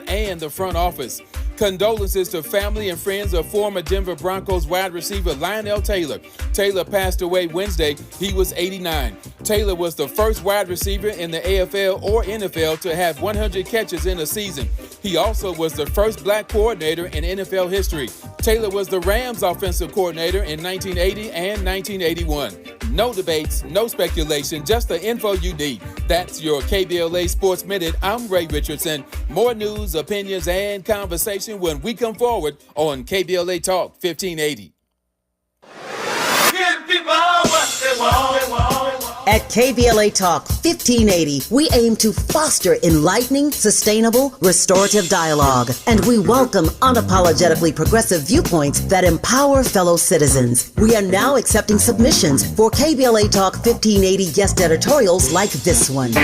and the front office. Condolences to family and friends of former Denver Broncos wide receiver Lionel Taylor. Taylor passed away Wednesday. He was 89. Taylor was the first wide receiver in the AFL or NFL to have 100 catches in a season. He also was the first black coordinator in NFL history. Taylor was the Rams offensive coordinator in 1980 and 1981. No debates, no speculation, just the info you need. That's your KBLA Sports Minute. I'm Ray Richardson. More news, opinions, and conversation when we come forward on KBLA Talk 1580. Give people what they want. At KBLA Talk 1580, we aim to foster enlightening, sustainable, restorative dialogue, and we welcome unapologetically progressive viewpoints that empower fellow citizens. We are now accepting submissions for KBLA Talk 1580 guest editorials like this one.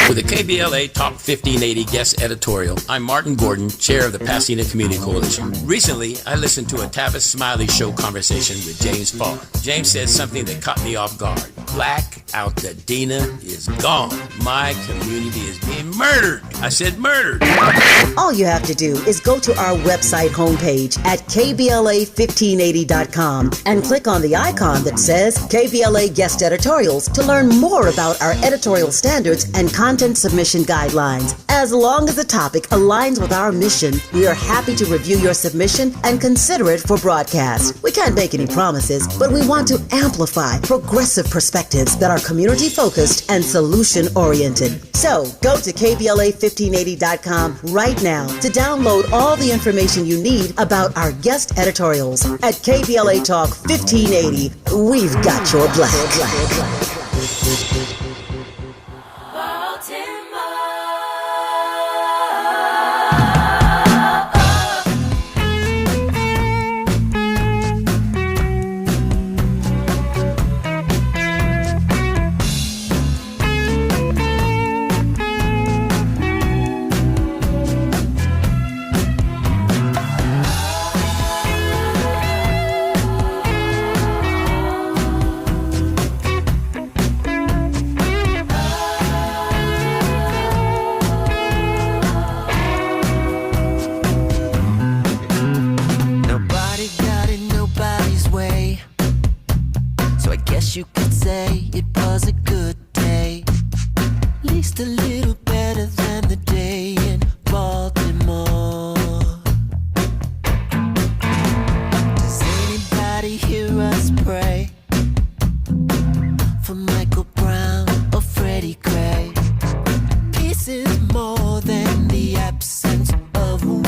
With the KBLA Talk 1580 guest editorial, I'm Martin Gordon, chair of the Pasadena Community Coalition. Recently, I listened to a Tavis Smiley Show conversation with James Falk. James said something that caught me off guard. Black Altadena is gone. My community is being murdered. I said murdered. All you have to do is go to our website homepage at KBLA1580.com and click on the icon that says KBLA Guest Editorials to learn more about our editorial standards and content submission guidelines. As long as the topic aligns with our mission, we are happy to review your submission and consider it for broadcast. We can't make any promises, but we want to amplify progressive perspectives that are community-focused and solution-oriented. So, go to KBLA1580.com right now to download all the information you need about our guest editorials. At KBLA Talk 1580, we've got your black. You could say it was a good day, at least a little better than the day in Baltimore. Does anybody hear us pray for Michael Brown or Freddie Gray? Peace is more than the absence of war.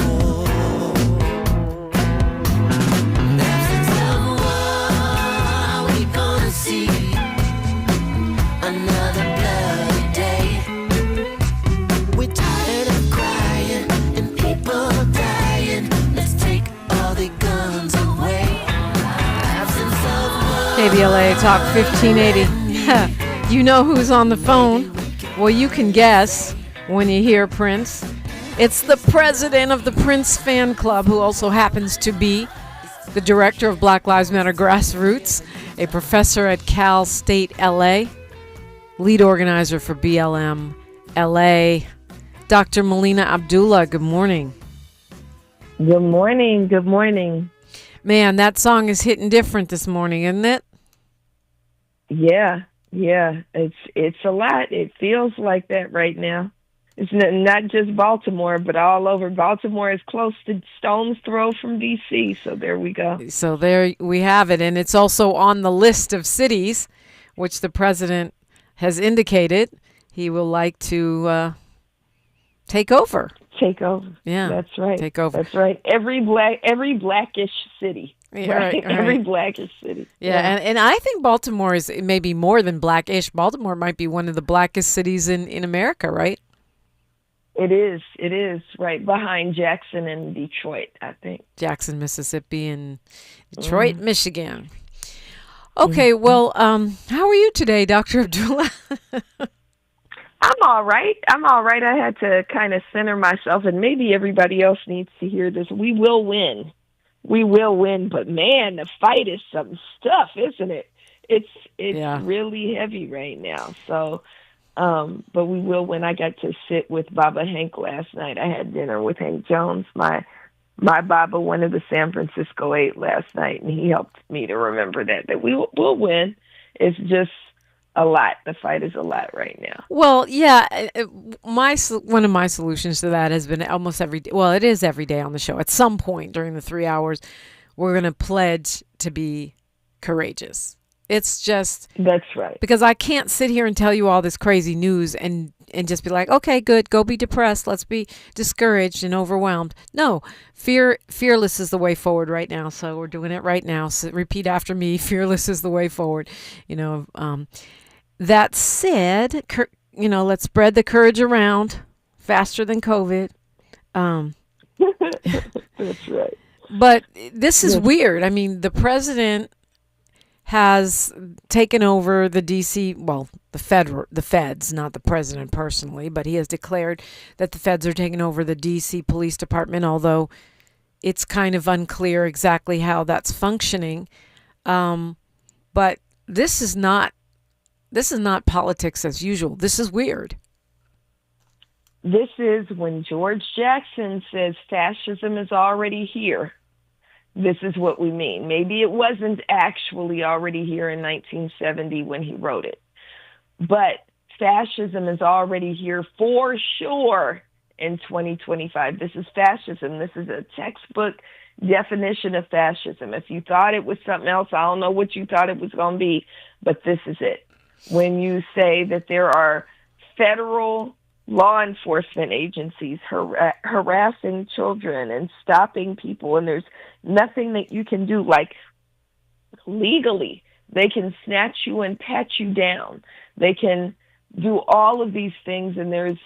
Another bloody day. We're tired of crying and people dying. Let's take all the guns away. KBLA Talk 1580. You know who's on the phone? Well, you can guess when you hear Prince. It's the president of the Prince fan club, who also happens to be the director of Black Lives Matter Grassroots, a professor at Cal State LA, lead organizer for BLM LA, Dr. Melina Abdullah. Good morning. Good morning. Good morning. Man, that song is hitting different this morning, isn't it? Yeah. It's a lot. It feels like that right now. It's not just Baltimore, but all over. Baltimore is close to stone's throw from D.C., so there we go. So there we have it, and it's also on the list of cities which the president has indicated he will like to take over. Take over. Yeah, that's right. Take over. That's right. Every blackish city. Yeah, right. Right. Every blackish city. Yeah, and I think Baltimore is maybe more than blackish. Baltimore might be one of the blackest cities in America, right? It is right behind Jackson and Detroit, I think. Jackson, Mississippi, and Detroit, Michigan. Okay, well, how are you today, Dr. Abdullah? I'm all right. I had to kind of center myself, and maybe everybody else needs to hear this. We will win. But man, the fight is some stuff, isn't it? It's really heavy right now. So But we will when I got to sit with Baba Hank last night. I had dinner with Hank Jones. My Baba went to the San Francisco 8 last night, and he helped me to remember that we'll win. It's just a lot. The fight is a lot right now. Well, yeah, one of my solutions to that has been almost every day. Well, it is every day on the show. At some point during the 3 hours, we're going to pledge to be courageous. It's just that's right, because I can't sit here and tell you all this crazy news and just be like, okay, good, go be depressed. Let's be discouraged and overwhelmed. No, fearless is the way forward right now. So we're doing it right now. So repeat after me: fearless is the way forward. That said, let's spread the courage around faster than COVID. That's right. But this is weird. I mean, the president has taken over the DC, well, the feds, not the president personally, but he has declared that the feds are taking over the DC Police Department, although it's kind of unclear exactly how that's functioning. But this is not politics as usual. This is weird. This is when George Jackson says fascism is already here. This is what we mean. Maybe it wasn't actually already here in 1970 when he wrote it, but fascism is already here for sure in 2025. This is fascism. This is a textbook definition of fascism. If you thought it was something else, I don't know what you thought it was going to be, but this is it. When you say that there are federal law enforcement agencies harassing children and stopping people, and there's nothing that you can do, like legally, they can snatch you and pat you down. They can do all of these things, and there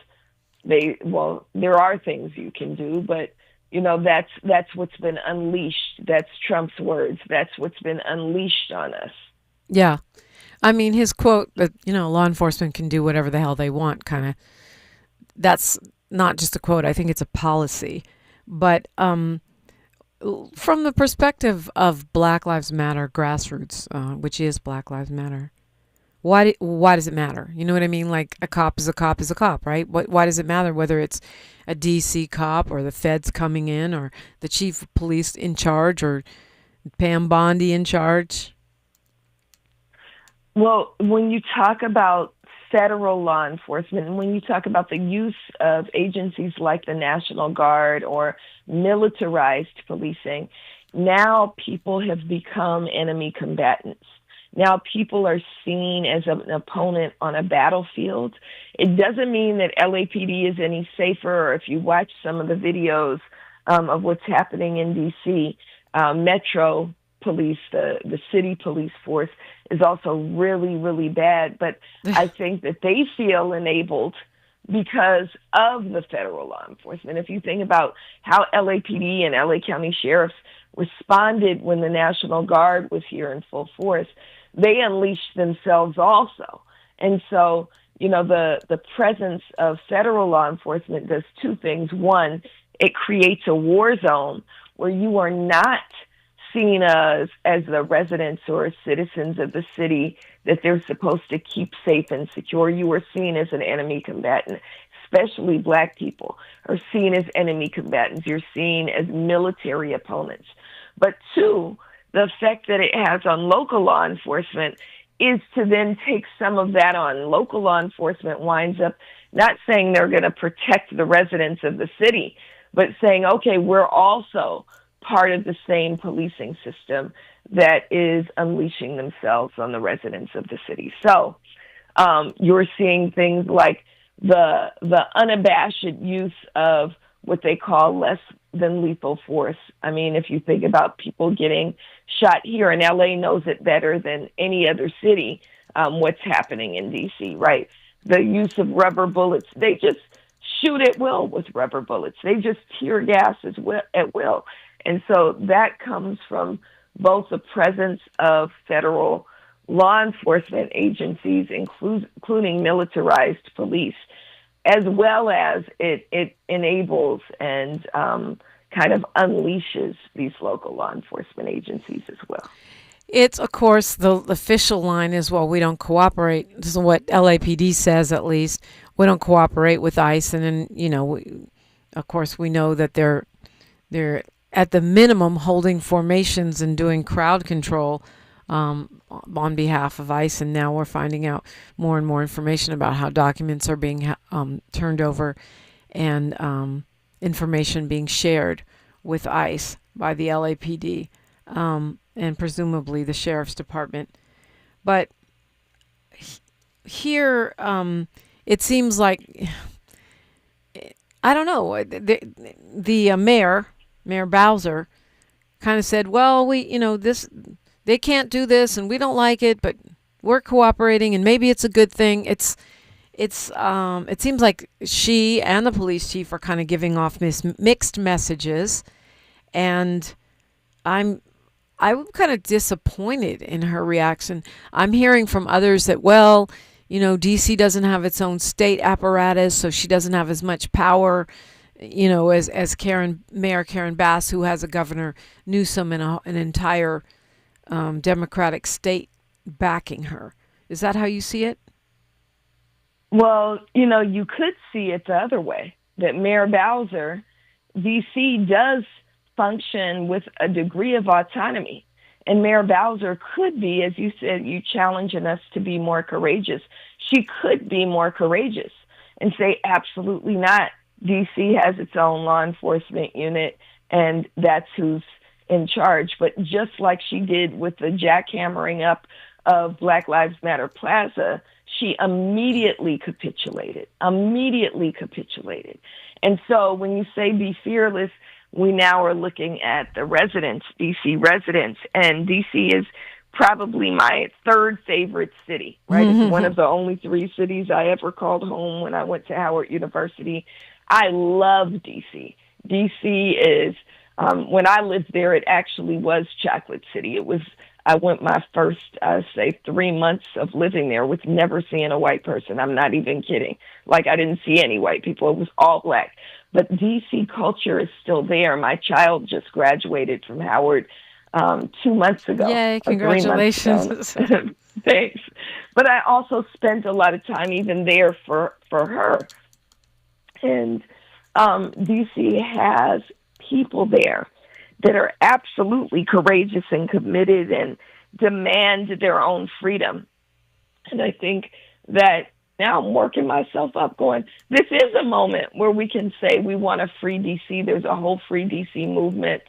are things you can do, but that's what's been unleashed. That's Trump's words. That's what's been unleashed on us. Yeah. I mean, his quote that, law enforcement can do whatever the hell they want, kind of, that's not just a quote. I think it's a policy. But from the perspective of Black Lives Matter, Grassroots, which is Black Lives Matter, why does it matter? You know what I mean? Like, a cop is a cop is a cop, right? Why does it matter whether it's a DC cop or the feds coming in or the chief of police in charge or Pam Bondi in charge? Well, when you talk about federal law enforcement, and when you talk about the use of agencies like the National Guard or militarized policing, now people have become enemy combatants. Now people are seen as an opponent on a battlefield. It doesn't mean that LAPD is any safer, or if you watch some of the videos of what's happening in D.C., Metro Police, the city police force, is also really, really bad. But I think that they feel enabled because of the federal law enforcement. If you think about how LAPD and LA County sheriffs responded when the National Guard was here in full force, they unleashed themselves also. And so, the presence of federal law enforcement does two things. One, it creates a war zone where you are not seen as the residents or citizens of the city that they're supposed to keep safe and secure. You are seen as an enemy combatant. Especially Black people are seen as enemy combatants. You're seen as military opponents. But two, the effect that it has on local law enforcement is to then take some of that on. Local law enforcement winds up not saying they're going to protect the residents of the city, but saying, okay, we're also part of the same policing system that is unleashing themselves on the residents of the city. So you're seeing things like the unabashed use of what they call less than lethal force. I mean, if you think about people getting shot here, and LA knows it better than any other city, what's happening in DC, right? The use of rubber bullets. They just shoot at will with rubber bullets. They just tear gas at will. And so that comes from both the presence of federal law enforcement agencies, including militarized police, as well as it enables and kind of unleashes these local law enforcement agencies as well. It's, of course, the official line is, well, we don't cooperate. This is what LAPD says, at least. We don't cooperate with ICE. And then, you know, of course, we know that they're at the minimum holding formations and doing crowd control on behalf of ICE. And now we're finding out more and more information about how documents are being turned over and information being shared with ICE by the LAPD and presumably the Sheriff's Department. But here, it seems like, I don't know, the Mayor Bowser, kind of said, well, they can't do this and we don't like it, but we're cooperating and maybe it's a good thing. It seems like she and the police chief are kind of giving off mixed messages, and I'm kind of disappointed in her reaction. I'm hearing from others that, well, you know, D.C. doesn't have its own state apparatus, so she doesn't have as much power, you know, as Mayor Karen Bass, who has a Governor Newsom and an entire Democratic state backing her. Is that how you see it? Well, you know, you could see it the other way, that Mayor Bowser, D.C. does function with a degree of autonomy. And Mayor Bowser could be, as you said, you challenging us to be more courageous. She could be more courageous and say, absolutely not. D.C. has its own law enforcement unit, and that's who's in charge. But just like she did with the jackhammering up of Black Lives Matter Plaza, she immediately capitulated. And so when you say be fearless, we now are looking at the residents, D.C. residents, and D.C. is probably my third favorite city, right? It's one of the only 3 cities I ever called home when I went to Howard University. I love D.C. D.C. is, when I lived there, it actually was Chocolate City. I went my first, 3 months of living there with never seeing a white person. I'm not even kidding. Like, I didn't see any white people. It was all black. But D.C. culture is still there. My child just graduated from Howard 2 months ago. Yay, congratulations. 3 months ago. Thanks. But I also spent a lot of time even there for her. And D.C. has people there that are absolutely courageous and committed and demand their own freedom. And I think that now I'm working myself up going, this is a moment where we can say we want to free D.C. There's a whole Free D.C. movement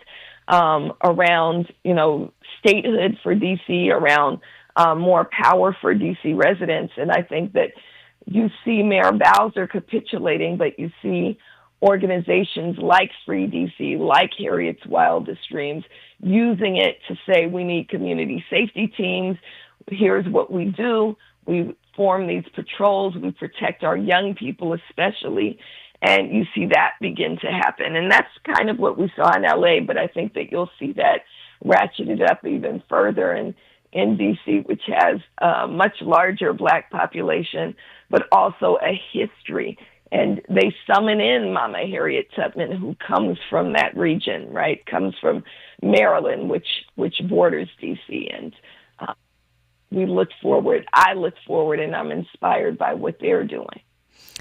around, you know, statehood for D.C., around more power for D.C. residents. And I think that you see Mayor Bowser capitulating, but you see organizations like Free D.C., like Harriet's Wildest Dreams, using it to say we need community safety teams. Here's what we do. We form these patrols. We protect our young people especially. And you see that begin to happen. And that's kind of what we saw in L.A., but I think that you'll see that ratcheted up even further in D.C., which has a much larger Black population, but also a history. And they summon in Mama Harriet Tubman, who comes from that region, right? Comes from Maryland, which borders D.C. And we look forward. I look forward, and I'm inspired by what they're doing.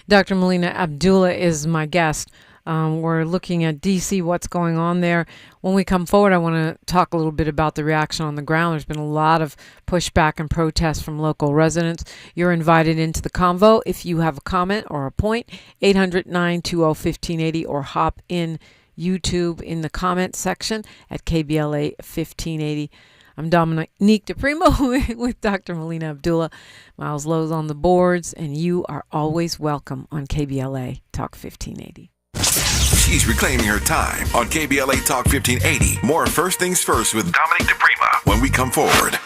Dr. Melina Abdullah is my guest. We're looking at D.C., what's going on there. When we come forward, I want to talk a little bit about the reaction on the ground. There's been a lot of pushback and protests from local residents. You're invited into the convo if you have a comment or a point, 800-920-1580, or hop in YouTube in the comment section at KBLA 1580. I'm Dominique DiPrima with Dr. Melina Abdullah. Miles Lowe's on the boards, and you are always welcome on KBLA Talk 1580. She's reclaiming her time on KBLA Talk 1580. More First Things First with Dominique DiPrima when we come forward.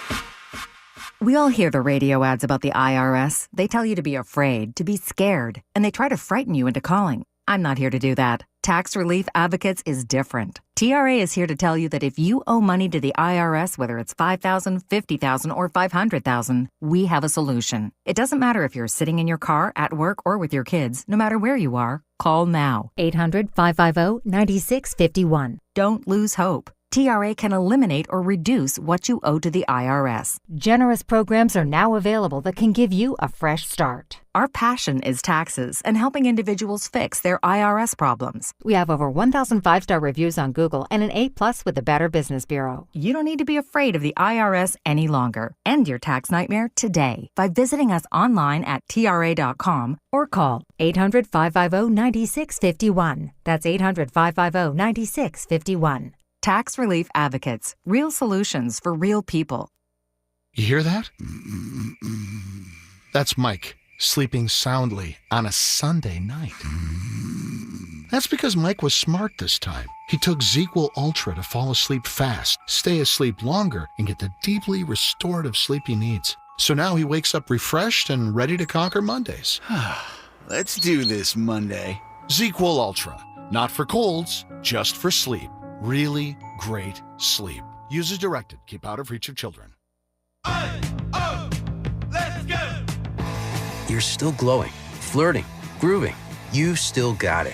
We all hear the radio ads about the IRS. They tell you to be afraid, to be scared, and they try to frighten you into calling. I'm not here to do that. Tax Relief Advocates is different. TRA is here to tell you that if you owe money to the IRS, whether it's $5,000, $50,000, or $500,000, we have a solution. It doesn't matter if you're sitting in your car, at work, or with your kids. No matter where you are, call now. 800-550-9651. Don't lose hope. TRA can eliminate or reduce what you owe to the IRS. Generous programs are now available that can give you a fresh start. Our passion is taxes and helping individuals fix their IRS problems. We have over 1,000 5-star reviews on Google and an A+ with the Better Business Bureau. You don't need to be afraid of the IRS any longer. End your tax nightmare today by visiting us online at TRA.com or call 800-550-9651. That's 800-550-9651. Tax Relief Advocates. Real solutions for real people. You hear that? That's Mike, sleeping soundly on a Sunday night. That's because Mike was smart this time. He took ZQL Ultra to fall asleep fast, stay asleep longer, and get the deeply restorative sleep he needs. So now he wakes up refreshed and ready to conquer Mondays. Let's do this Monday. ZQL Ultra. Not for colds, just for sleep. Really great sleep. Use as directed. Keep out of reach of children. Let's go. You're still glowing, flirting, grooving. You still got it.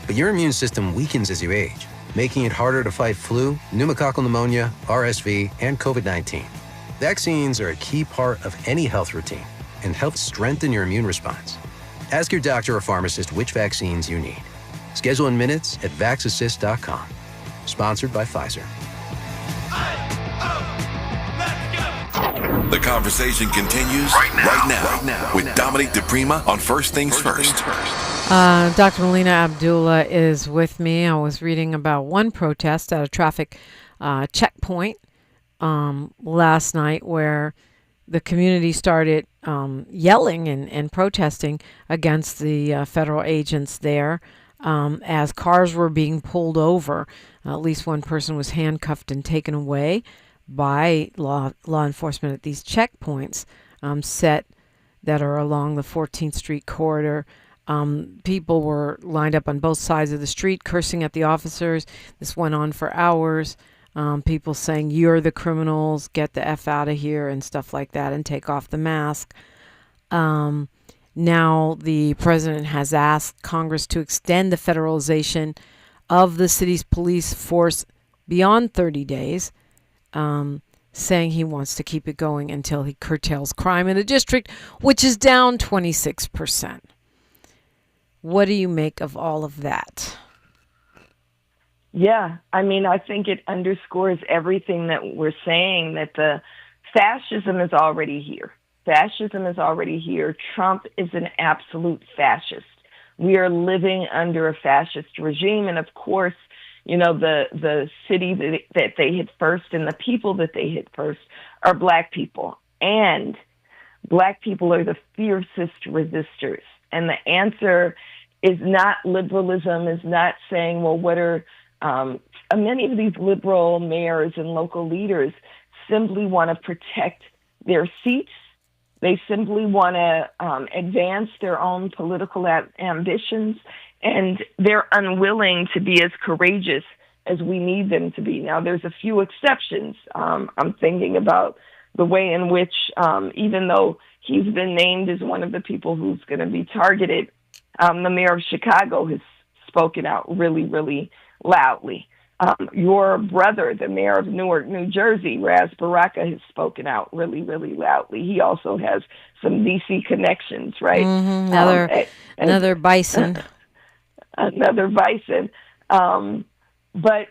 But your immune system weakens as you age, making it harder to fight flu, pneumococcal pneumonia, RSV, and COVID-19. Vaccines are a key part of any health routine and help strengthen your immune response. Ask your doctor or pharmacist which vaccines you need. Schedule in minutes at vaxassist.com. Sponsored by Pfizer. The conversation continues right now with Dominique DiPrima on First Things First. Dr. Melina Abdullah is with me. I was reading about one protest at a traffic checkpoint last night where the community started yelling and protesting against the federal agents there as cars were being pulled over. At least one person was handcuffed and taken away by law enforcement at these checkpoints set that are along the 14th Street corridor. People were lined up on both sides of the street, cursing at the officers. This went on for hours. People saying, "You're the criminals, get the F out of here," and stuff like that, and take off the mask. Now the president has asked Congress to extend the federalization of the city's police force beyond 30 days, saying he wants to keep it going until he curtails crime in the district, which is down 26%. What do you make of all of that? Yeah, I mean, I think it underscores everything that we're saying, that the fascism is already here. Fascism is already here. Trump is an absolute fascist. We are living under a fascist regime. And of course, you know, the city that they hit first and the people that they hit first are Black people. And Black people are the fiercest resistors. And the answer is not liberalism, is not saying, well, what are many of these liberal mayors and local leaders simply want to protect their seats. They simply want to advance their own political ambitions, and they're unwilling to be as courageous as we need them to be. Now, there's a few exceptions. I'm thinking about the way in which, even though he's been named as one of the people who's going to be targeted, the mayor of Chicago has spoken out really, really loudly. Your brother, the mayor of Newark, New Jersey, Raz Baraka, has spoken out really, really loudly. He also has some D.C. connections, right? Mm-hmm. Another bison. Another bison. But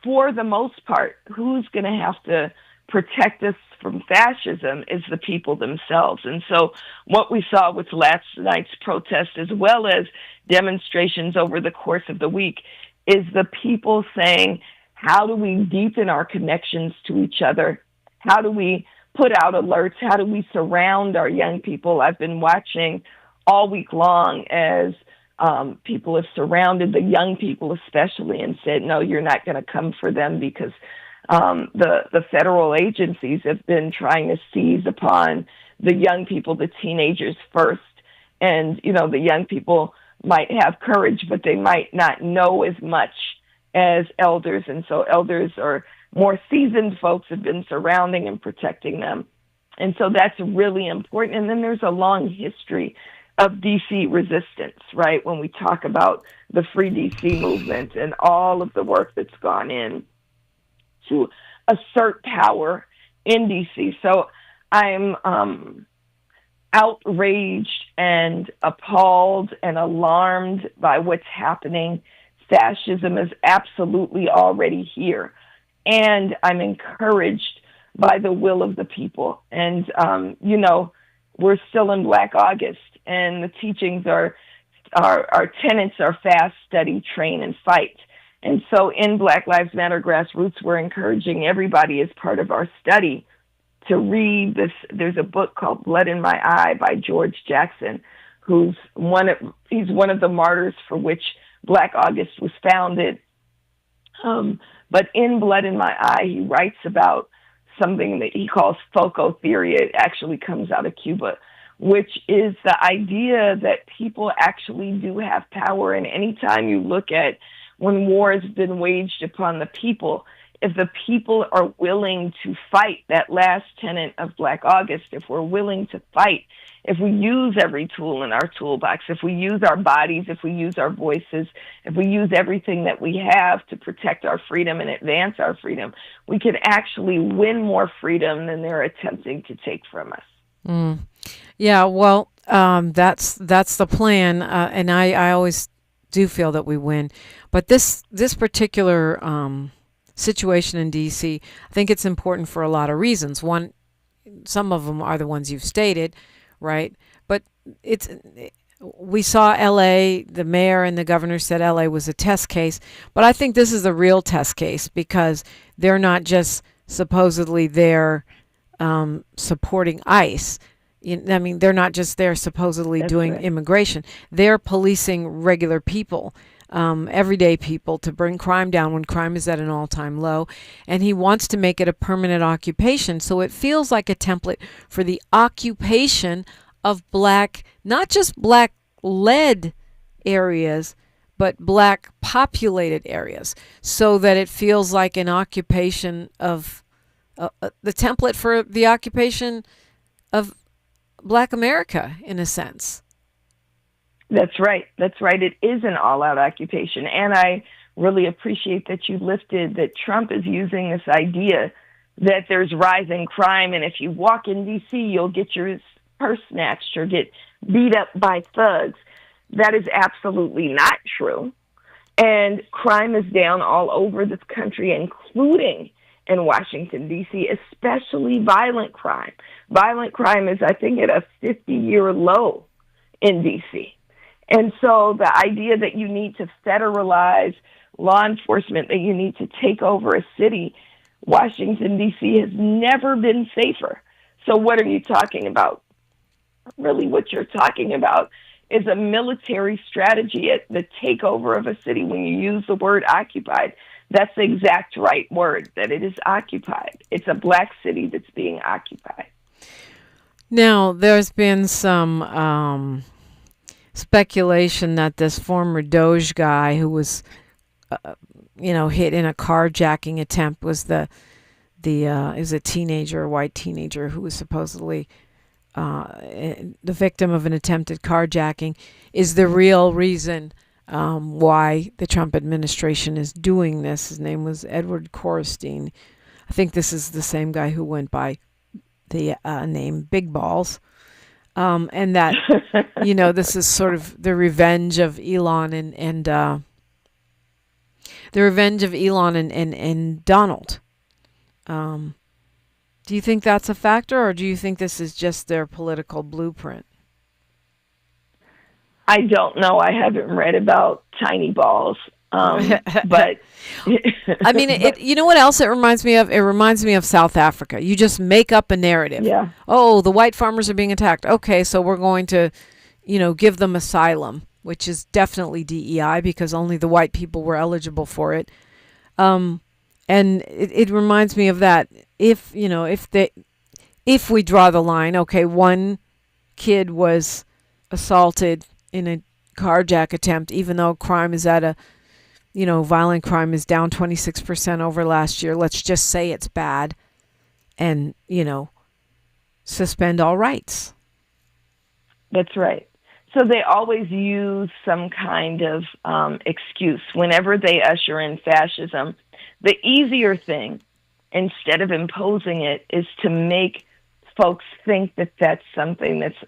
for the most part, who's going to have to protect us from fascism is the people themselves. And so what we saw with last night's protest, as well as demonstrations over the course of the week, is the people saying, how do we deepen our connections to each other? How do we put out alerts? How do we surround our young people? I've been watching all week long as people have surrounded the young people especially and said, no, you're not going to come for them because the federal agencies have been trying to seize upon the young people, the teenagers first. And, you know, the young people might have courage, but they might not know as much as elders. And so elders or more seasoned folks have been surrounding and protecting them. And so that's really important. And then there's a long history of D.C. resistance, right? When we talk about the Free D.C. movement and all of the work that's gone in to assert power in D.C. So I'm outraged and appalled and alarmed by what's happening. Fascism is absolutely already here. And I'm encouraged by the will of the people. And, we're still in Black August, and the teachings our tenets are fast, study, train, and fight. And so in Black Lives Matter Grassroots, we're encouraging everybody as part of our study to read this. There's a book called Blood in My Eye by George Jackson, he's one of the martyrs for which Black August was founded. But in Blood in My Eye, he writes about something that he calls FOCO theory. It actually comes out of Cuba, which is the idea that people actually do have power. And anytime you look at when war has been waged upon the people, if the people are willing to fight, that last tenet of Black August, if we're willing to fight, if we use every tool in our toolbox, if we use our bodies, if we use our voices, if we use everything that we have to protect our freedom and advance our freedom, we can actually win more freedom than they're attempting to take from us. Yeah, well, that's the plan, and I always do feel that we win. But this particular situation in D.C., I think it's important for a lot of reasons. One, some of them are the ones you've stated, right? But we saw L.A., the mayor and the governor said L.A. was a test case, but I think this is a real test case because they're not just supposedly there supporting ICE. I mean, they're not just there supposedly doing immigration. They're policing regular people, everyday people, to bring crime down when crime is at an all-time low. And he wants to make it a permanent occupation. So it feels like a template for the occupation of Black, not just Black-led areas, but Black-populated areas, so that it feels like an occupation of the template for the occupation of Black America, in a sense. That's right. That's right. It is an all-out occupation. And I really appreciate that you lifted that Trump is using this idea that there's rising crime, and if you walk in D.C., you'll get your purse snatched or get beat up by thugs. That is absolutely not true. And crime is down all over this country, including in Washington, D.C., especially violent crime. Violent crime is, I think, at a 50-year low in D.C. And so the idea that you need to federalize law enforcement, that you need to take over a city, Washington, D.C. has never been safer. So what are you talking about? Really, what you're talking about is a military strategy at the takeover of a city. When you use the word occupied, that's the exact right word, that it is occupied. It's a Black city that's being occupied. Now, there's been some speculation that this former Doge guy who was, hit in a carjacking attempt was is a teenager, a white teenager who was supposedly the victim of an attempted carjacking, is the real reason why the Trump administration is doing this. His name was Edward Korstein. I think this is the same guy who went by the name Big Balls. And that, this is sort of the revenge of Elon and Donald. Do you think that's a factor, or do you think this is just their political blueprint? I don't know. I haven't read about tiny balls, but I mean, you know what else it reminds me of? It reminds me of South Africa. You just make up a narrative. Yeah. Oh, the white farmers are being attacked. Okay, so we're going to, give them asylum, which is definitely DEI because only the white people were eligible for it. And it reminds me of that. If we draw the line, okay, one kid was assaulted in a carjack attempt, even though crime is at violent crime is down 26% over last year. Let's just say it's bad and, suspend all rights. That's right. So they always use some kind of excuse whenever they usher in fascism. The easier thing instead of imposing it, is to make folks think that that's something that's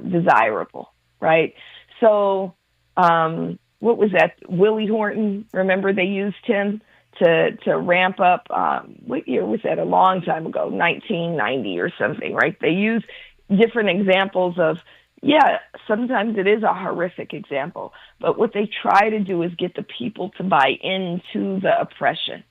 desirable, right? So what was that? Willie Horton, remember they used him to ramp up, what year was that? A long time ago, 1990 or something, right? They use different examples of, yeah, sometimes it is a horrific example, but what they try to do is get the people to buy into the oppression.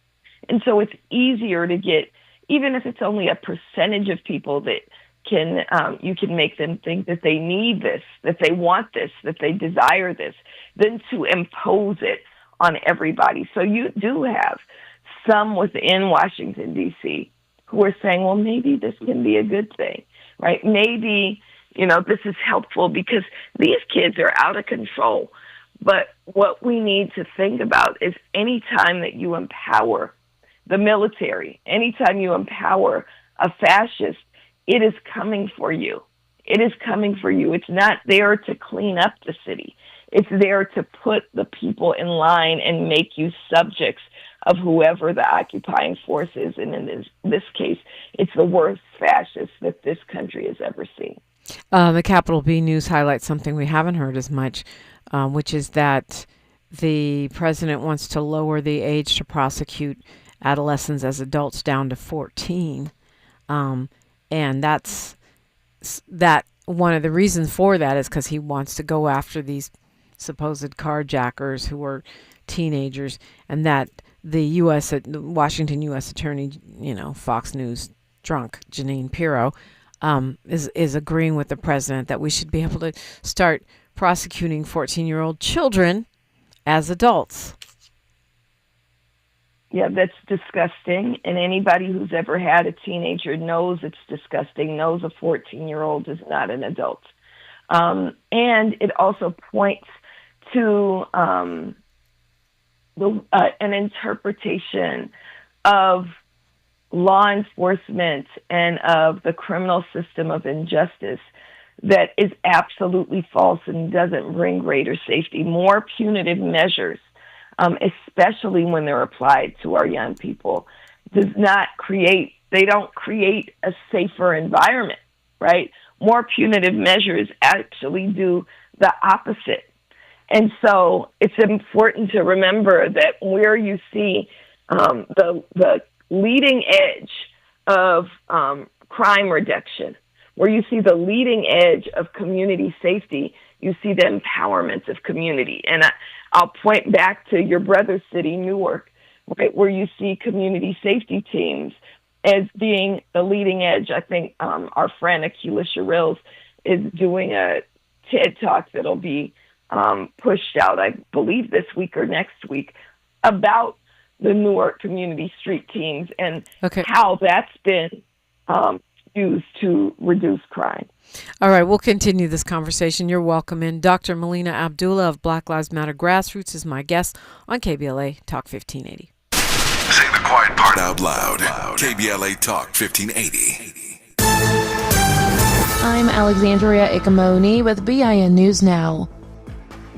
And so it's easier to get, even if it's only a percentage of people that can, you can make them think that they need this, that they want this, that they desire this, than to impose it on everybody. So you do have some within Washington, D.C. who are saying, well, maybe this can be a good thing, right? Maybe, this is helpful because these kids are out of control. But what we need to think about is any time that you empower the military, anytime you empower a fascist, it is coming for you. It is coming for you. It's not there to clean up the city. It's there to put the people in line and make you subjects of whoever the occupying force is. And in this case, it's the worst fascist that this country has ever seen. The Capital B News highlights something we haven't heard as much, which is that the president wants to lower the age to prosecute adolescents as adults down to 14. And that one of the reasons for that is because he wants to go after these supposed carjackers who are teenagers, and that the Washington U.S. Attorney, Fox News drunk Jeanine Pirro, is agreeing with the president that we should be able to start prosecuting 14-year-old children as adults. Yeah, that's disgusting. And anybody who's ever had a teenager knows it's disgusting, knows a 14-year-old is not an adult. And it also points to an interpretation of law enforcement and of the criminal system of injustice that is absolutely false and doesn't bring greater safety. More punitive measures, especially when they're applied to our young people, they don't create a safer environment, right? More punitive measures actually do the opposite. And so it's important to remember that where you see the leading edge of crime reduction, where you see the leading edge of community safety, you see the empowerment of community. And I'll point back to your brother city, Newark, right, where you see community safety teams as being the leading edge. I think our friend Akila Shirills is doing a TED Talk that'll be pushed out, I believe this week or next week, about the Newark community street teams and how that's been used to reduce crime. All right, we'll continue this conversation. You're welcome in. Dr. Melina Abdullah of Black Lives Matter Grassroots is my guest on KBLA Talk 1580. Say the quiet part out loud. KBLA Talk 1580. I'm Alexandria Ikamoni with BIN News Now.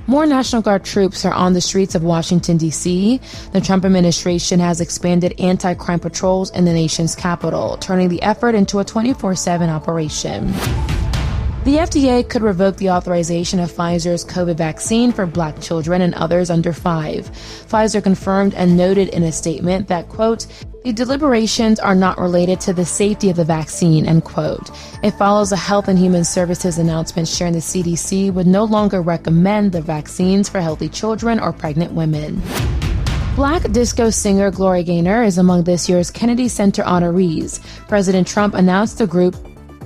More National Guard troops are on the streets of Washington, D.C. The Trump administration has expanded anti-crime patrols in the nation's capital, turning the effort into a 24/7 operation. The FDA could revoke the authorization of Pfizer's COVID vaccine for Black children and others under 5. Pfizer confirmed and noted in a statement that, quote, the deliberations are not related to the safety of the vaccine, end quote. It follows a Health and Human Services announcement sharing the CDC would no longer recommend the vaccines for healthy children or pregnant women. Black disco singer Gloria Gaynor is among this year's Kennedy Center honorees. President Trump announced the group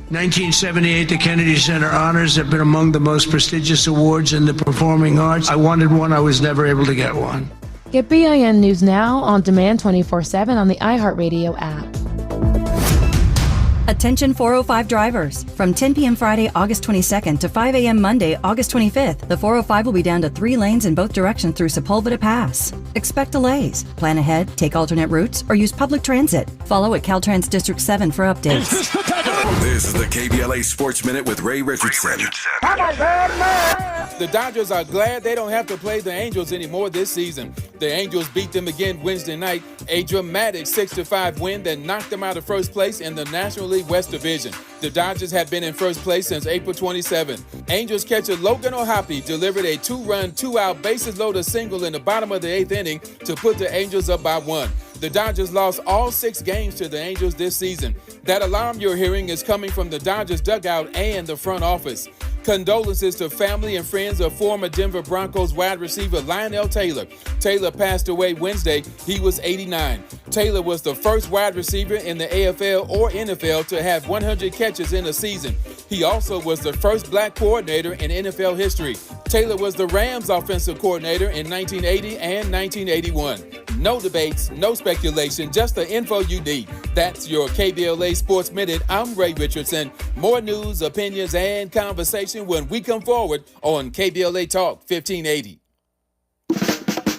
1978, the Kennedy Center Honors have been among the most prestigious awards in the performing arts. I wanted one. I was never able to get one. Get BIN News Now on demand 24/7 on the iHeartRadio app. Attention 405 drivers. From 10 p.m. Friday, August 22nd to 5 a.m. Monday, August 25th, the 405 will be down to 3 lanes in both directions through Sepulveda Pass. Expect delays. Plan ahead, take alternate routes, or use public transit. Follow at Caltrans District 7 for updates. This is the KBLA Sports Minute with Ray Richardson. The Dodgers are glad they don't have to play the Angels anymore this season. The Angels beat them again Wednesday night, a dramatic 6-5 win that knocked them out of first place in the National League West Division. The Dodgers have been in first place since April 27th. Angels catcher Logan O'Hoppe delivered a 2-run, 2-out bases-loaded single in the bottom of the 8th inning to put the Angels up by 1. The Dodgers lost all 6 games to the Angels this season. That alarm you're hearing is coming from the Dodgers dugout and the front office. Condolences to family and friends of former Denver Broncos wide receiver Lionel Taylor. Taylor passed away Wednesday. He was 89. Taylor was the first wide receiver in the AFL or NFL to have 100 catches in a season. He also was the first black coordinator in NFL history. Taylor was the Rams offensive coordinator in 1980 and 1981. No debates, no speculation, just the info you need. That's your KBLA Sports Minute. I'm Ray Richardson. More news, opinions, and conversation when we come forward on KBLA Talk 1580.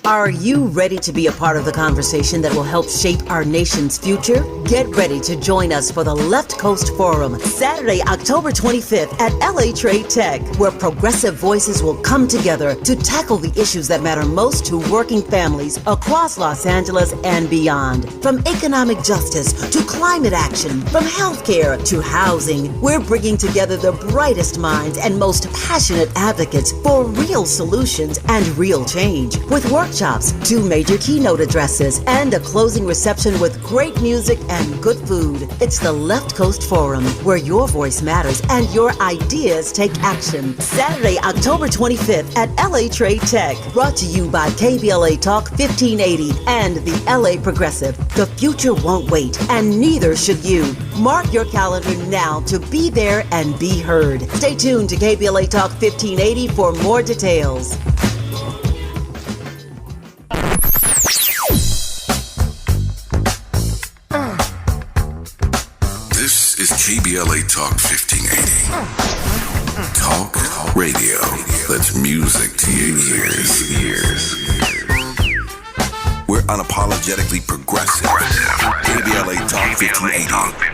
Are you ready to be a part of the conversation that will help shape our nation's future? Get ready to join us for the Left Coast Forum, Saturday, October 25th at LA Trade Tech, where progressive voices will come together to tackle the issues that matter most to working families across Los Angeles and beyond. From economic justice to climate action, from healthcare to housing, we're bringing together the brightest minds and most passionate advocates for real solutions and real change. With workshops, 2 major keynote addresses, and a closing reception with great music and good food. It's the Left Coast Forum, where your voice matters and your ideas take action. Saturday, October 25th at LA Trade Tech. Brought to you by KBLA Talk 1580 and the LA Progressive. The future won't wait, and neither should you. Mark your calendar now to be there and be heard. Stay tuned to KBLA Talk 1580 for more details. This is KBLA Talk 1580. Talk radio. That's music to your ears. We're unapologetically progressive. KBLA Talk 1580.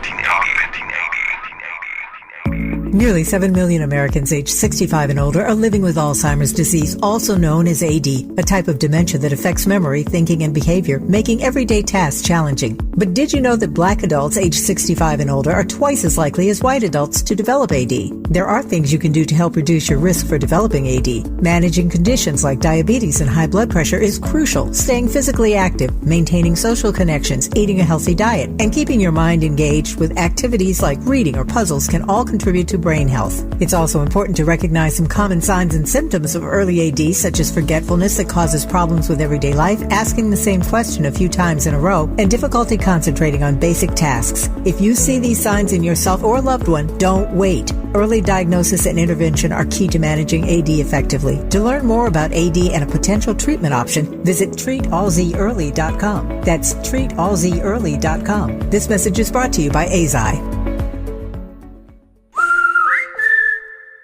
Nearly 7 million Americans aged 65 and older are living with Alzheimer's disease, also known as AD, a type of dementia that affects memory, thinking, and behavior, making everyday tasks challenging. But did you know that Black adults aged 65 and older are twice as likely as white adults to develop AD? There are things you can do to help reduce your risk for developing AD. Managing conditions like diabetes and high blood pressure is crucial. Staying physically active, maintaining social connections, eating a healthy diet, and keeping your mind engaged with activities like reading or puzzles can all contribute to brain health. It's also important to recognize some common signs and symptoms of early AD, such as forgetfulness that causes problems with everyday life, asking the same question a few times in a row, and difficulty concentrating on basic tasks. If you see these signs in yourself or a loved one, don't wait. Early diagnosis and intervention are key to managing AD effectively. To learn more about AD and a potential treatment option, visit treatallzearly.com. That's treatallzearly.com. This message is brought to you by AZI.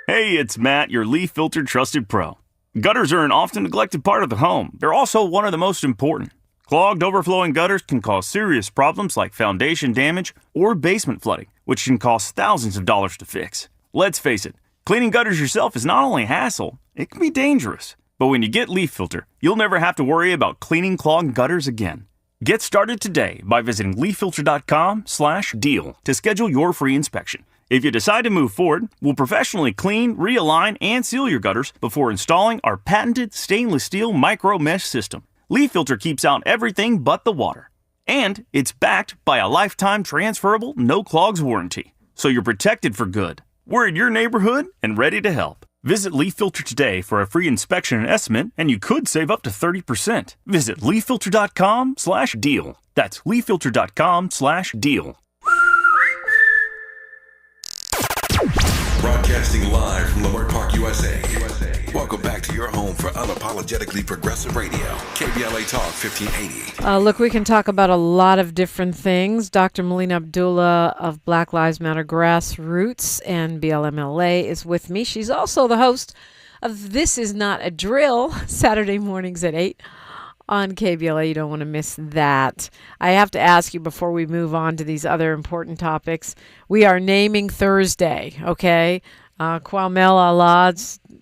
Hey, it's Matt, your leaf filter trusted pro. Gutters are an often neglected part of the home. They're also one of the most important. Clogged, overflowing gutters can cause serious problems like foundation damage or basement flooding, which can cost thousands of dollars to fix. Let's face it, cleaning gutters yourself is not only a hassle, it can be dangerous. But when you get Leaf Filter, you'll never have to worry about cleaning clogged gutters again. Get started today by visiting leaffilter.com/deal to schedule your free inspection. If you decide to move forward, we'll professionally clean, realign, and seal your gutters before installing our patented stainless steel micro mesh system. Leaf Filter keeps out everything but the water. And it's backed by a lifetime transferable no clogs warranty. So you're protected for good. We're in your neighborhood and ready to help. Visit Leaf Filter today for a free inspection and estimate, and you could save up to 30%. Visit leaffilter.com/deal. That's leaffilter.com/deal. Broadcasting live from Leimert Park, USA. Welcome back to your home for unapologetically progressive radio. KBLA Talk 1580. Look, we can talk about a lot of different things. Dr. Melina Abdullah of Black Lives Matter Grassroots and BLM LA is with me. She's also the host of This Is Not a Drill, Saturday mornings at 8 on KBLA. You don't want to miss that. I have to ask you before we move on to these other important topics. We are naming Thursday, okay? Kwame Allah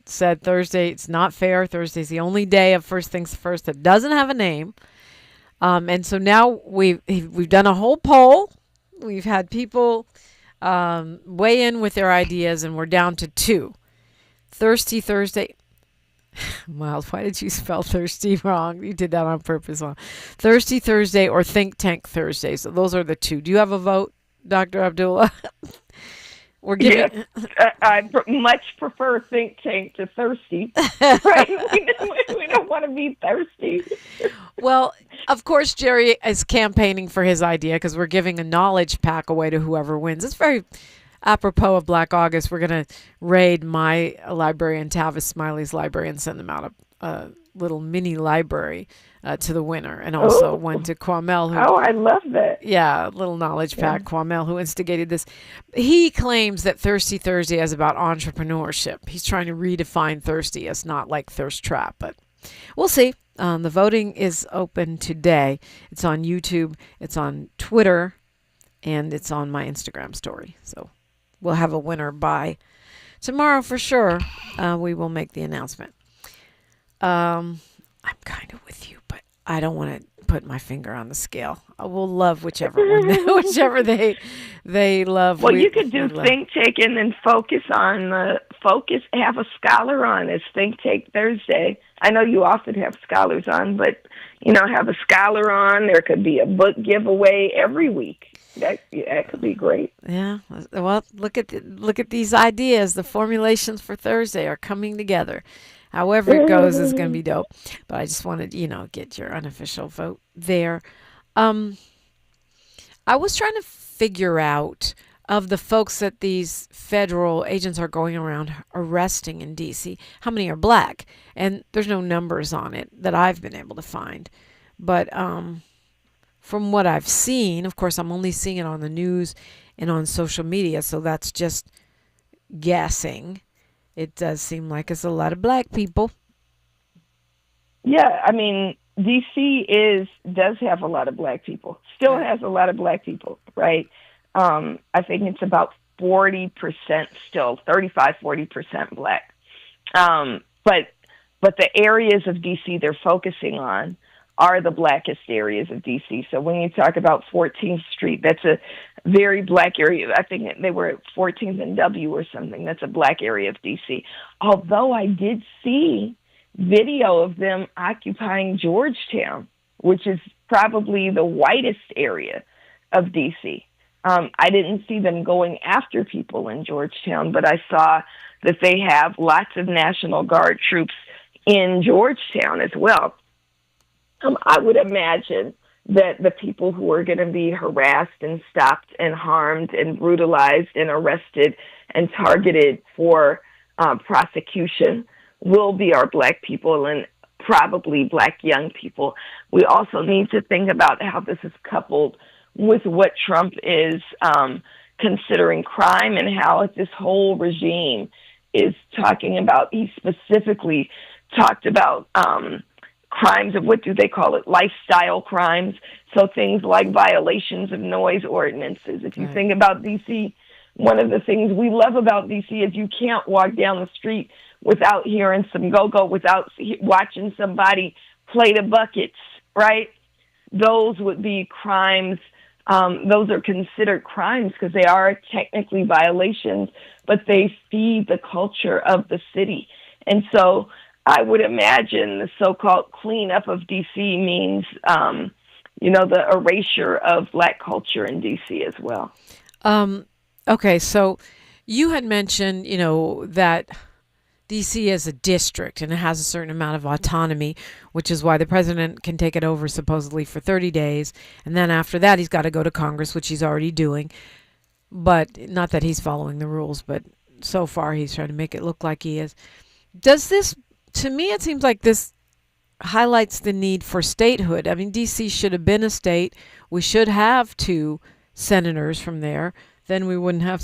said Thursday, it's not fair. Thursday's the only day of First Things First that doesn't have a name. And so now we've done a whole poll. We've had people weigh in with their ideas, and we're down to 2. Thirsty Thursday. Miles, why did you spell thirsty wrong? You did that on purpose. Huh? Thirsty Thursday or Think Tank Thursday. So those are the 2. Do you have a vote, Dr. Abdullah? We're giving. Yes, I much prefer Think Tank to thirsty. Right? We don't want to be thirsty. Well, of course, Jerry is campaigning for his idea because we're giving a knowledge pack away to whoever wins. It's very apropos of Black August. We're going to raid my library and Tavis Smiley's library and send them out a little mini library to the winner, and also one to Kwame. I love that. Yeah, a little knowledge pack. Yeah. Kwame, who instigated this. He claims that Thirsty Thursday is about entrepreneurship. He's trying to redefine thirsty as not like thirst trap, but we'll see. The voting is open today. It's on YouTube, it's on Twitter, and it's on my Instagram story. So we'll have a winner by tomorrow for sure. We will make the announcement. I'm kind of with you, but I don't want to put my finger on the scale. I will love whichever one, whichever they love. Well, you could do Think Tank and then have a scholar on as Think Tank Thursday. I know you often have scholars on, but have a scholar on. There could be a book giveaway every week. That could be great. Yeah. Well, look at these ideas. The formulations for Thursday are coming together. However it goes is going to be dope. But I just wanted, get your unofficial vote there. I was trying to figure out, of the folks that these federal agents are going around arresting in D.C., how many are black? And there's no numbers on it that I've been able to find. But from what I've seen, of course, I'm only seeing it on the news and on social media, so that's just guessing. It does seem like it's a lot of black people. Yeah, I mean, D.C. does have a lot of black people. Still has a lot of black people, right? I think it's about 40% still, 35-40% black. But the areas of D.C. they're focusing on are the blackest areas of D.C. So when you talk about 14th Street, that's a very black area. I think they were at 14th and W or something. That's a black area of D.C. Although I did see video of them occupying Georgetown, which is probably the whitest area of D.C. I didn't see them going after people in Georgetown, but I saw that they have lots of National Guard troops in Georgetown as well. I would imagine that the people who are going to be harassed and stopped and harmed and brutalized and arrested and targeted for prosecution will be our black people and probably black young people. We also need to think about how this is coupled with what Trump is considering crime and how this whole regime is talking about. He specifically talked about crimes of, what do they call it, lifestyle crimes. So things like violations of noise ordinances. If you think about D.C., one of the things we love about D.C. is you can't walk down the street without hearing some go-go, without watching somebody play the buckets, right? Those would be crimes. Those are considered crimes because they are technically violations, but they feed the culture of the city. And so I would imagine the so-called cleanup of D.C. means, the erasure of black culture in D.C. as well. Okay, so you had mentioned, that D.C. is a district and it has a certain amount of autonomy, which is why the president can take it over supposedly for 30 days. And then after that, he's got to go to Congress, which he's already doing. But not that he's following the rules, but so far he's trying to make it look like he is. Does this, to me, it seems like this highlights the need for statehood. I mean, D.C. should have been a state. We should have 2 senators from there. Then we wouldn't have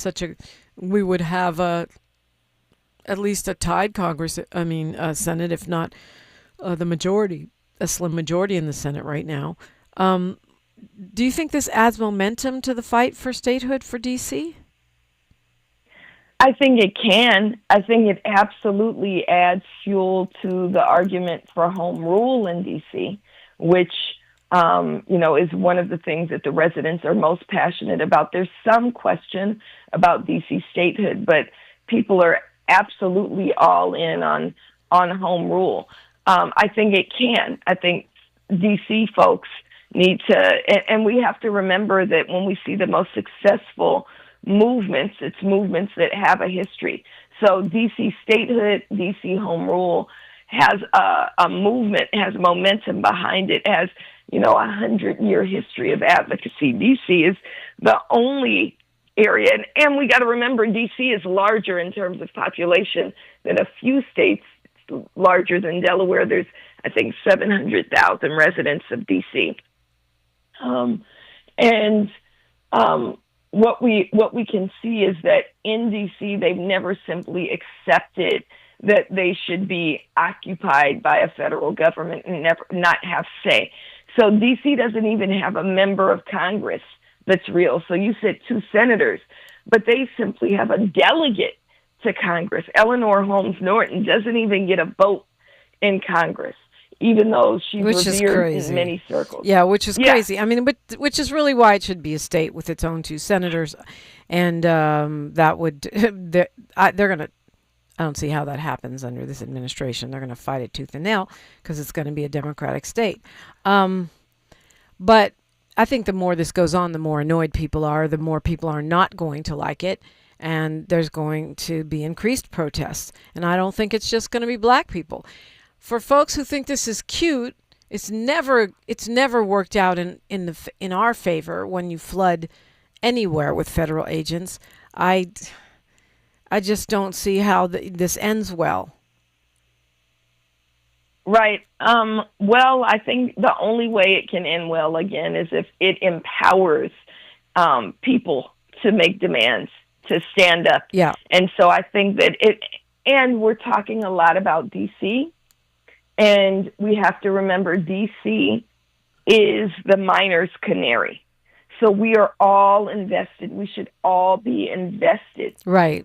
we would have at least a tied Senate, if not the majority. a slim majority in the Senate right now. Do you think this adds momentum to the fight for statehood for D.C.? I think it can. I think it absolutely adds fuel to the argument for home rule in D.C., which, is one of the things that the residents are most passionate about. There's some question about D.C. statehood, but people are absolutely all in on home rule. I think it can. I think D.C. folks need to, and we have to remember that when we see the most successful movements, it's movements that have a history. So D.C. statehood, D.C. home rule has a movement, has momentum behind it, has, 100-year history of advocacy. D.C. is the only area, and we got to remember D.C. is larger in terms of population than a few states, larger than Delaware. There's, I think, 700,000 residents of D.C. What we can see is that in D.C. they've never simply accepted that they should be occupied by a federal government and never not have say. So D.C. doesn't even have a member of Congress that's real. So you said 2 senators, but they simply have a delegate to Congress. Eleanor Holmes Norton doesn't even get a vote in Congress, even though she's revered in many circles. Yeah, which is crazy. I mean, which is really why it should be a state with its own 2 senators, and that would they're gonna. I don't see how that happens under this administration. They're going to fight it tooth and nail because it's going to be a Democratic state. But I think the more this goes on, the more annoyed people are, the more people are not going to like it, and there's going to be increased protests. And I don't think it's just going to be black people. For folks who think this is cute, it's never worked out in our favor when you flood anywhere with federal agents. I just don't see how this ends well. Right. Well, I think the only way it can end well, again, is if it empowers people to make demands, to stand up. Yeah. And so I think that and we're talking a lot about D.C., and we have to remember D.C. is the miners' canary. So we are all invested. We should all be invested. Right.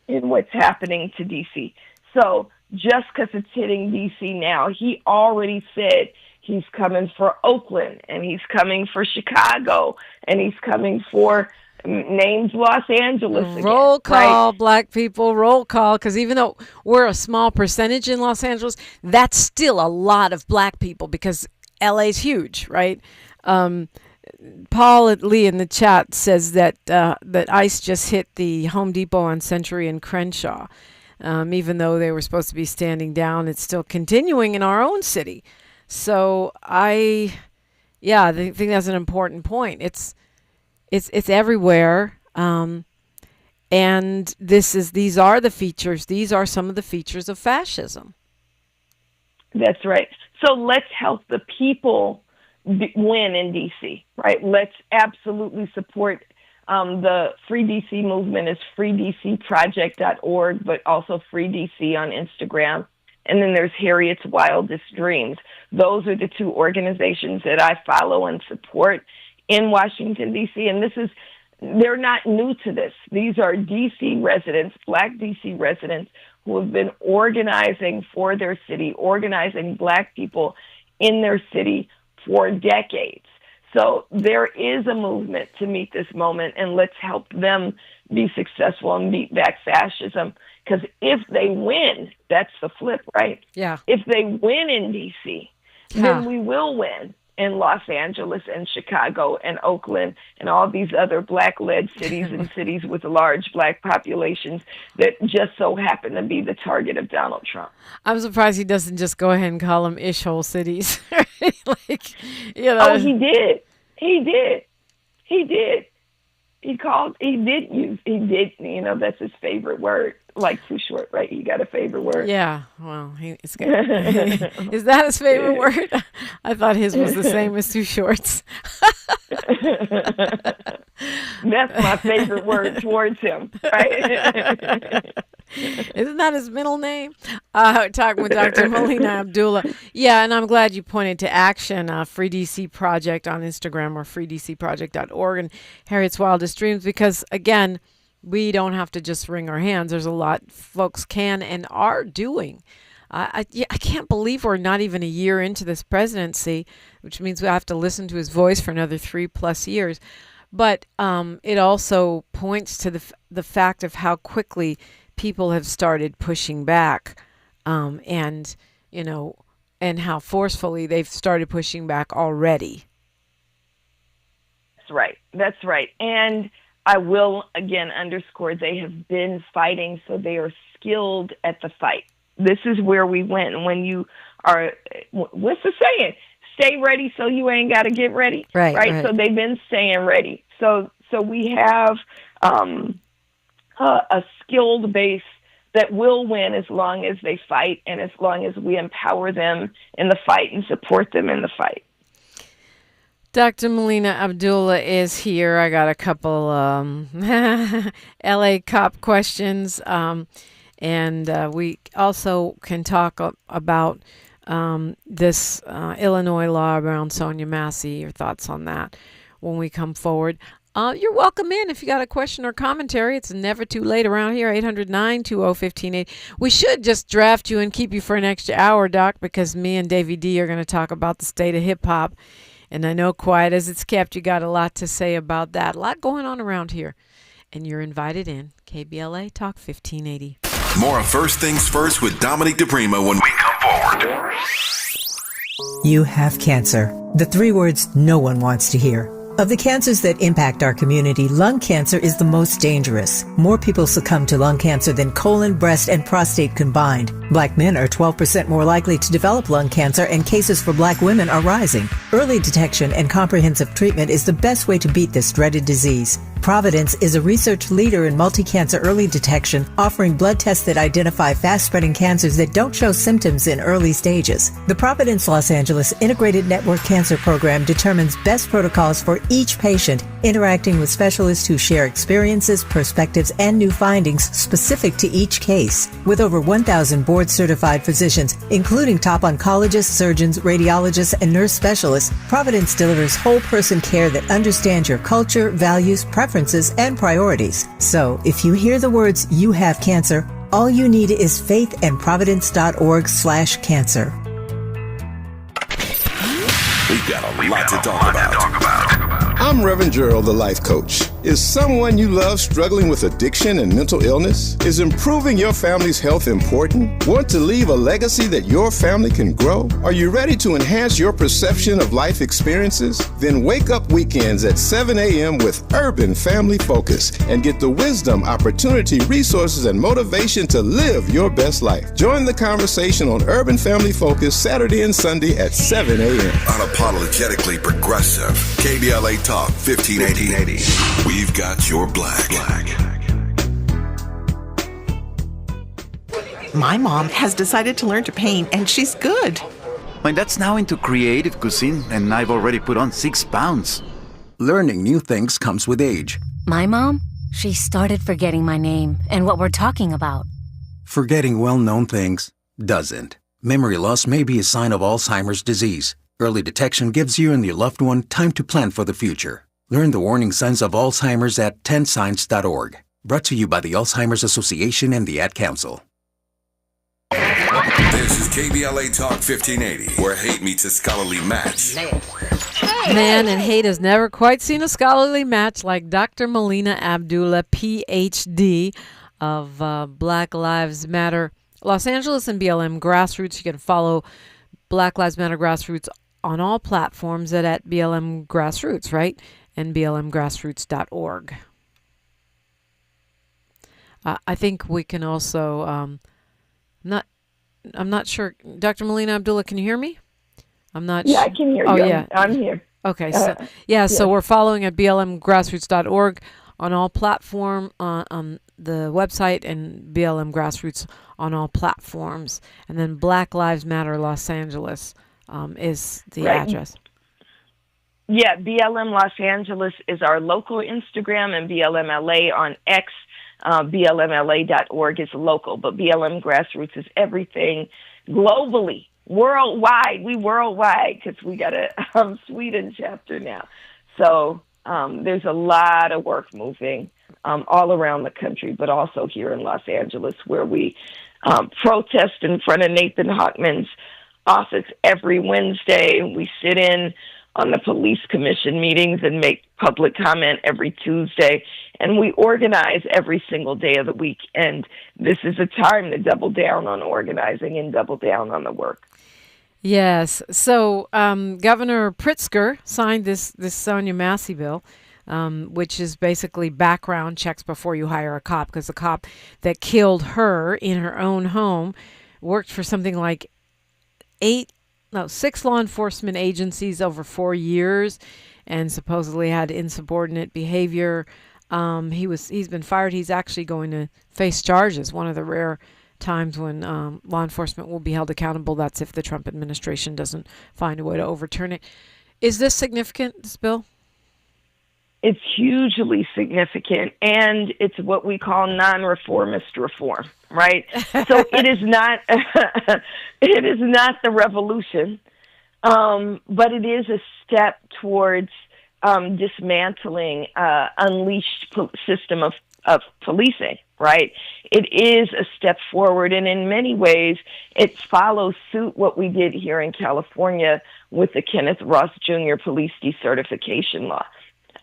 In what's happening to D.C. So just because it's hitting D.C. now, he already said he's coming for Oakland, and he's coming for Chicago, and he's coming for named Los Angeles again. Roll call, right? Black people, roll call, because even though we're a small percentage in Los Angeles, that's still a lot of black people because LA's huge, right? Paul Lee in the chat says that ICE just hit the Home Depot on Century and Crenshaw. Even though they were supposed to be standing down, it's still continuing in our own city. So I think that's an important point. It's everywhere, and these are the features. These are some of the features of fascism. That's right. So let's help the people win in D.C., right? Let's absolutely support the Free D.C. movement is freedcproject.org, but also Free D.C. on Instagram. And then there's Harriet's Wildest Dreams. Those are the 2 organizations that I follow and support in Washington, D.C. And they're not new to this. These are D.C. residents, Black D.C. residents, who have been organizing for their city, organizing Black people in their city for decades. So there is a movement to meet this moment, and let's help them be successful and beat back fascism. Because if they win, that's the flip, right? Yeah. If they win in D.C., then we will win in Los Angeles and Chicago and Oakland and all these other Black-led cities and cities with large Black populations that just so happen to be the target of Donald Trump. I'm surprised he doesn't just go ahead and call them ish-hole cities. Oh, he did. That's his favorite word, like too short, right? He got a favorite word. Yeah, well, it's good. Is that his favorite word? I thought his was the same as too shorts. That's my favorite word towards him, right? Isn't that his middle name? Talking with Dr. Melina Abdullah. Yeah, and I'm glad you pointed to Action, Free DC Project on Instagram or freedcproject.org and Harriet's Wildest Dreams, because, again, we don't have to just wring our hands. There's a lot folks can and are doing. I can't believe we're not even a year into this presidency, which means we have to listen to his voice for another 3+ years. But it also points to the fact of how quickly people have started pushing back, and how forcefully they've started pushing back already. That's right. And I will again underscore, they have been fighting, so they are skilled at the fight. This is where we went. When you are, what's the saying? Stay ready so you ain't got to get ready. Right. So they've been staying ready. So we have a skilled base that will win as long as they fight and as long as we empower them in the fight and support them in the fight. Dr. Melina Abdullah is here. I got a couple LA cop questions. And we also can talk about this Illinois law around Sonia Massey, your thoughts on that when we come forward. You're welcome in if you got a question or commentary. It's never too late around here, 800-920-1580. We should just draft you and keep you for an extra hour, Doc, because me and Davey D are going to talk about the state of hip-hop. And I know, quiet as it's kept, you got a lot to say about that. A lot going on around here. And you're invited in. KBLA Talk 1580. More First Things First with Dominique DiPrima when we come forward. You have cancer. The 3 words no one wants to hear. Of the cancers that impact our community, lung cancer is the most dangerous. More people succumb to lung cancer than colon, breast, and prostate combined. Black men are 12% more likely to develop lung cancer, and cases for black women are rising. Early detection and comprehensive treatment is the best way to beat this dreaded disease. Providence is a research leader in multi-cancer early detection, offering blood tests that identify fast-spreading cancers that don't show symptoms in early stages. The Providence Los Angeles Integrated Network Cancer Program determines best protocols for each patient, interacting with specialists who share experiences, perspectives, and new findings specific to each case. With over 1,000 board-certified physicians, including top oncologists, surgeons, radiologists, and nurse specialists, Providence delivers whole-person care that understands your culture, values, preferences, and priorities. So, if you hear the words, "you have cancer," all you need is faith and providence.org/cancer. We've got a lot to talk about. I'm Reverend Gerald, the life coach. Is someone you love struggling with addiction and mental illness? Is improving your family's health important? Want to leave a legacy that your family can grow? Are you ready to enhance your perception of life experiences? Then wake up weekends at 7 a.m. with Urban Family Focus and get the wisdom, opportunity, resources, and motivation to live your best life. Join the conversation on Urban Family Focus Saturday and Sunday at 7 a.m. Unapologetically progressive. KBLA Talk 1580. We've got your black. My mom has decided to learn to paint, and she's good. My dad's now into creative cuisine, and I've already put on 6 pounds. Learning new things comes with age. My mom, she started forgetting my name and what we're talking about. Forgetting well-known things doesn't. Memory loss may be a sign of Alzheimer's disease. Early detection gives you and your loved one time to plan for the future. Learn the warning signs of Alzheimer's at 10signs.org. Brought to you by the Alzheimer's Association and the Ad Council. This is KBLA Talk 1580, where hate meets a scholarly match. Man, and hate has never quite seen a scholarly match like Dr. Melina Abdullah, Ph.D. of Black Lives Matter Los Angeles and BLM Grassroots. You can follow Black Lives Matter Grassroots on all platforms at BLM Grassroots, right? And blmgrassroots.org. I think we can also, I'm not sure. Dr. Melina Abdullah, can you hear me? I'm not Yeah, I can hear you. Yeah. I'm here. Okay. So we're following at blmgrassroots.org on all platform, on the website, and BLM Grassroots on all platforms. And then Black Lives Matter Los Angeles is the address. Yeah, BLM Los Angeles is our local Instagram, and BLM LA on X. BLMLA.org is local, but BLM Grassroots is everything globally, worldwide. We worldwide because we got a Sweden chapter now. So there's a lot of work moving all around the country, but also here in Los Angeles, where we protest in front of Nathan Hockman's office every Wednesday. We sit in on the police commission meetings and make public comment every Tuesday. And we organize every single day of the week. And this is a time to double down on organizing and double down on the work. Yes. So Governor Pritzker signed this Sonia Massey bill, which is basically background checks before you hire a cop, because the cop that killed her in her own home worked for something like 6 law enforcement agencies over 4 years, and supposedly had insubordinate behavior. He's been fired. He's actually going to face charges. One of the rare times when law enforcement will be held accountable. That's if the Trump administration doesn't find a way to overturn it. Is this significant, this bill? It's hugely significant, and it's what we call non-reformist reform, right? So it is not the revolution, but it is a step towards dismantling unleashed system of policing, right? It is a step forward, and in many ways, it follows suit what we did here in California with the Kenneth Ross Jr. police decertification law.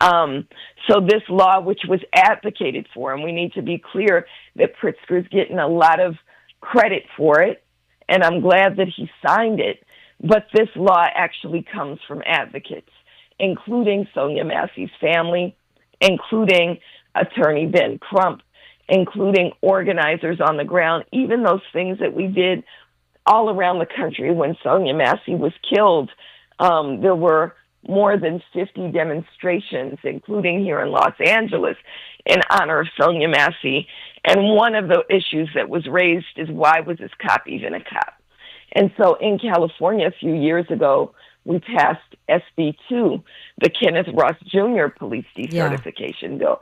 So this law, which was advocated for, and we need to be clear that Pritzker's getting a lot of credit for it, and I'm glad that he signed it, but this law actually comes from advocates, including Sonia Massey's family, including Attorney Ben Crump, including organizers on the ground, even those things that we did all around the country when Sonia Massey was killed. There were more than 50 demonstrations, including here in Los Angeles, in honor of Sonia Massey. And one of the issues that was raised is, why was this cop even a cop? And so in California a few years ago, we passed SB 2, the Kenneth Ross Jr. police decertification bill.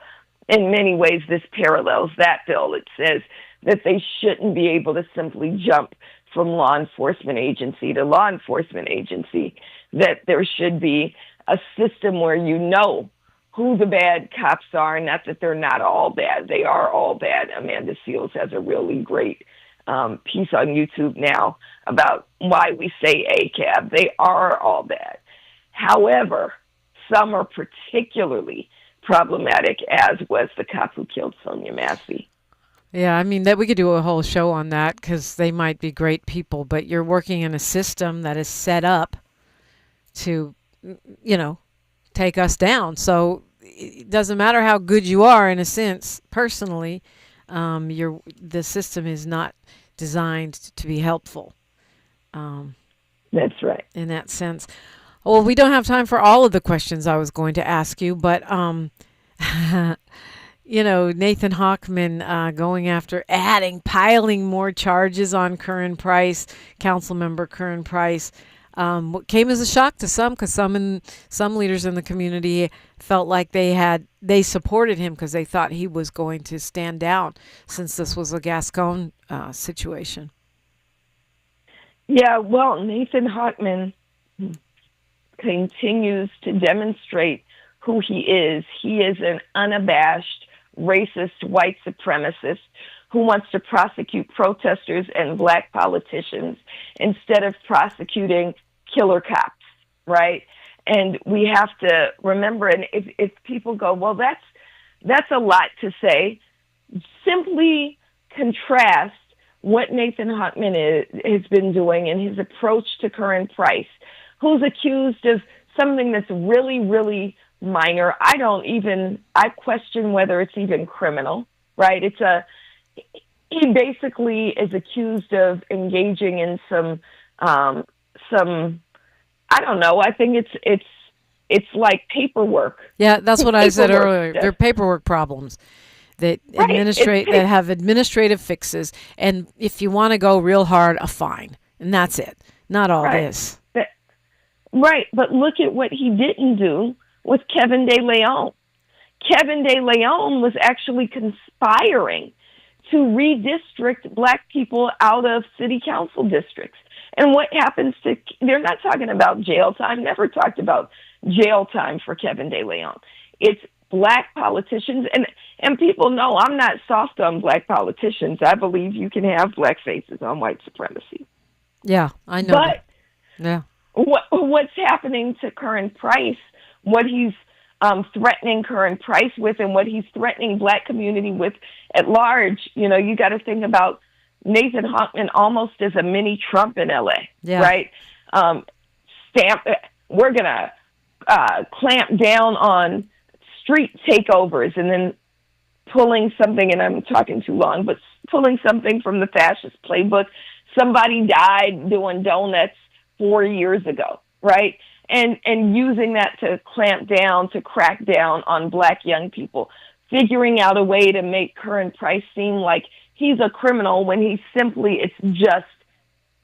In many ways, this parallels that bill. It says that they shouldn't be able to simply jump from law enforcement agency to law enforcement agency, that there should be a system where you know who the bad cops are, not that they're not all bad. They are all bad. Amanda Seals has a really great piece on YouTube now about why we say ACAB. They are all bad. However, some are particularly problematic, as was the cop who killed Sonia Massey. Yeah, I mean, that we could do a whole show on that, because they might be great people, but you're working in a system that is set up to, take us down. So it doesn't matter how good you are, in a sense, personally, the system is not designed to be helpful. That's right. In that sense. Well, we don't have time for all of the questions I was going to ask you, but Nathan Hockman going after piling more charges on Curran Price, Councilmember Curran Price, what came as a shock to some, because some leaders in the community felt like they supported him because they thought he was going to stand down, since this was a Gascon situation. Yeah, well, Nathan Hockman continues to demonstrate who he is. He is an unabashed, racist, white supremacist who wants to prosecute protesters and black politicians instead of prosecuting killer cops, right? And we have to remember, and if people go, well, that's a lot to say, simply contrast what Nathan Hockman has been doing in his approach to Curran Price, who's accused of something that's really, really minor. I question whether it's even criminal, right? He basically is accused of engaging in some, I don't know. I think it's like paperwork. Yeah, that's what I said earlier. They're paperwork problems that that have administrative fixes, and if you want to go real hard, a fine, and that's it. Not all this. But look at what he didn't do with Kevin De Leon. Kevin De Leon was actually conspiring to redistrict black people out of city council districts. And what happens to, they're not talking about jail time, never talked about jail time for Kevin De Leon. It's black politicians, and people know I'm not soft on black politicians. I believe you can have black faces on white supremacy. Yeah, I know. But yeah, what's happening to Curran Price, what he's threatening Curran Price with, and what he's threatening black community with at large, you got to think about Nathan Hochman almost as a mini Trump in LA, right? We're going to clamp down on street takeovers, and then pulling something, and I'm talking too long, but pulling something from the fascist playbook. Somebody died doing donuts 4 years ago, right? And using that to clamp down, to crack down on black young people, figuring out a way to make Curran Price seem like he's a criminal when it's just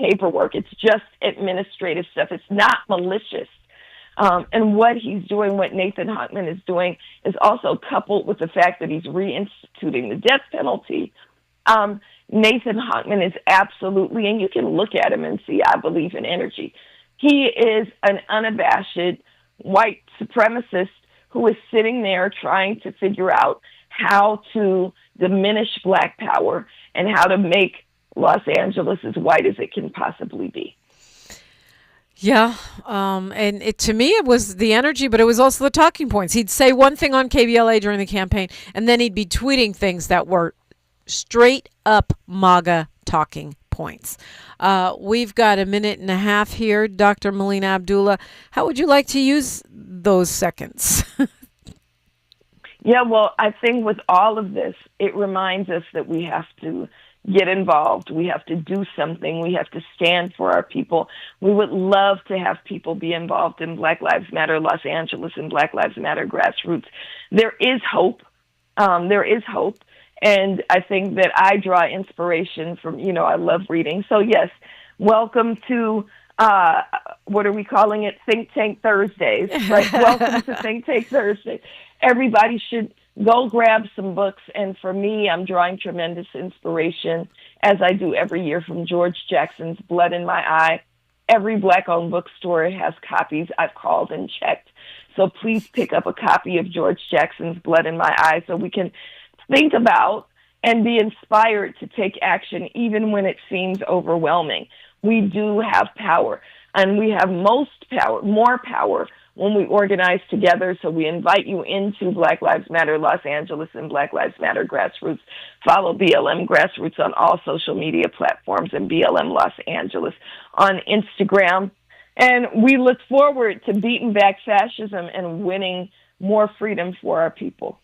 paperwork. It's just administrative stuff. It's not malicious. And what he's doing, what Nathan Hochman is doing, is also coupled with the fact that he's reinstituting the death penalty. Nathan Hochman is absolutely, and you can look at him and see, I believe in energy. He is an unabashed white supremacist who is sitting there trying to figure out how to diminish black power and how to make Los Angeles as white as it can possibly be. Yeah, and to me it was the energy, but it was also the talking points. He'd say one thing on KBLA during the campaign, and then he'd be tweeting things that were straight up MAGA talking points. We've got a minute and a half here. Dr. Melina Abdullah, how would you like to use those seconds? Yeah, well, I think with all of this, it reminds us that we have to get involved. We have to do something. We have to stand for our people. We would love to have people be involved in Black Lives Matter Los Angeles and Black Lives Matter Grassroots. There is hope. There is hope. And I think that I draw inspiration from, I love reading. So yes, welcome to, what are we calling it? Think Tank Thursdays. Right? Welcome to Think Tank Thursdays. Everybody should go grab some books. And for me, I'm drawing tremendous inspiration, as I do every year, from George Jackson's Blood in My Eye. Every Black-owned bookstore has copies. I've called and checked. So please pick up a copy of George Jackson's Blood in My Eye so we can think about and be inspired to take action even when it seems overwhelming. We do have power, and we have more power when we organize together. So we invite you into Black Lives Matter Los Angeles and Black Lives Matter Grassroots. Follow BLM Grassroots on all social media platforms and BLM Los Angeles on Instagram. And we look forward to beating back fascism and winning more freedom for our people.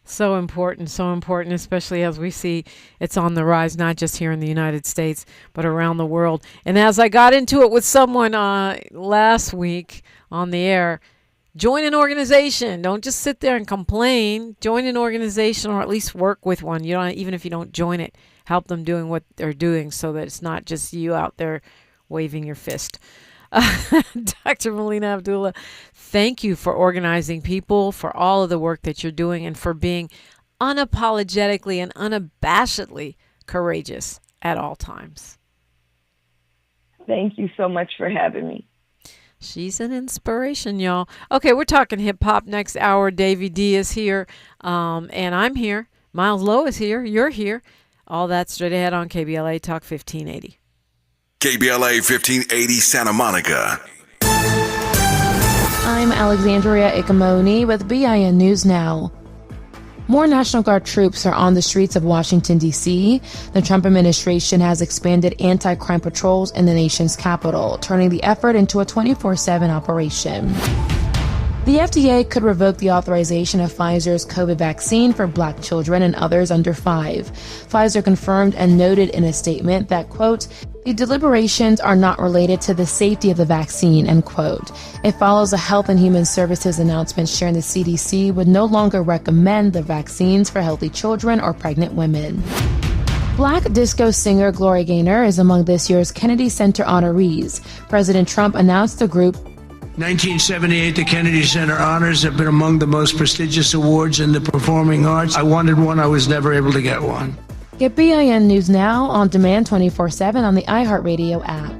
So important, especially as we see it's on the rise, not just here in the United States, but around the world. And as I got into it with someone last week on the air, join an organization. Don't just sit there and complain. Join an organization, or at least work with one. You don't, even if you don't join it, help them doing what they're doing so that it's not just you out there waving your fist. Dr. Melina Abdullah, thank you for organizing people, for all of the work that you're doing, and for being unapologetically and unabashedly courageous at all times. Thank you so much for having me. She's an inspiration, y'all. Okay, we're talking hip-hop next hour. Davey D is here, and I'm here. Miles Lowe is here. You're here. All that straight ahead on KBLA Talk 1580. KBLA 1580 Santa Monica. I'm Alexandria Ikamoni with BIN News Now. More National Guard troops are on the streets of Washington, D.C. The Trump administration has expanded anti-crime patrols in the nation's capital, turning the effort into a 24/7 operation. The FDA could revoke the authorization of Pfizer's COVID vaccine for Black children and others under 5. Pfizer confirmed and noted in a statement that, quote, the deliberations are not related to the safety of the vaccine, end quote. It follows a Health and Human Services announcement sharing the CDC would no longer recommend the vaccines for healthy children or pregnant women. Black disco singer Gloria Gaynor is among this year's Kennedy Center honorees. President Trump announced the group 1978, the Kennedy Center Honors have been among the most prestigious awards in the performing arts. I wanted one. I was never able to get one. Get BIN News Now on demand 24/7 on the iHeartRadio app.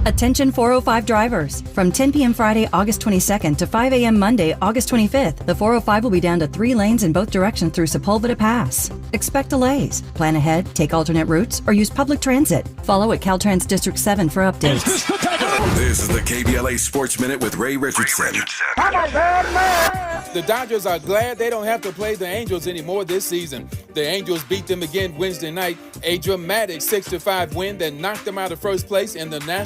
Attention 405 drivers. From 10 p.m. Friday, August 22nd to 5 a.m. Monday, August 25th, the 405 will be down to 3 lanes in both directions through Sepulveda Pass. Expect delays. Plan ahead, take alternate routes, or use public transit. Follow at Caltrans District 7 for updates. This is the KBLA Sports Minute with Ray Richardson. The Dodgers are glad they don't have to play the Angels anymore this season. The Angels beat them again Wednesday night, a dramatic 6-5 win that knocked them out of first place in the National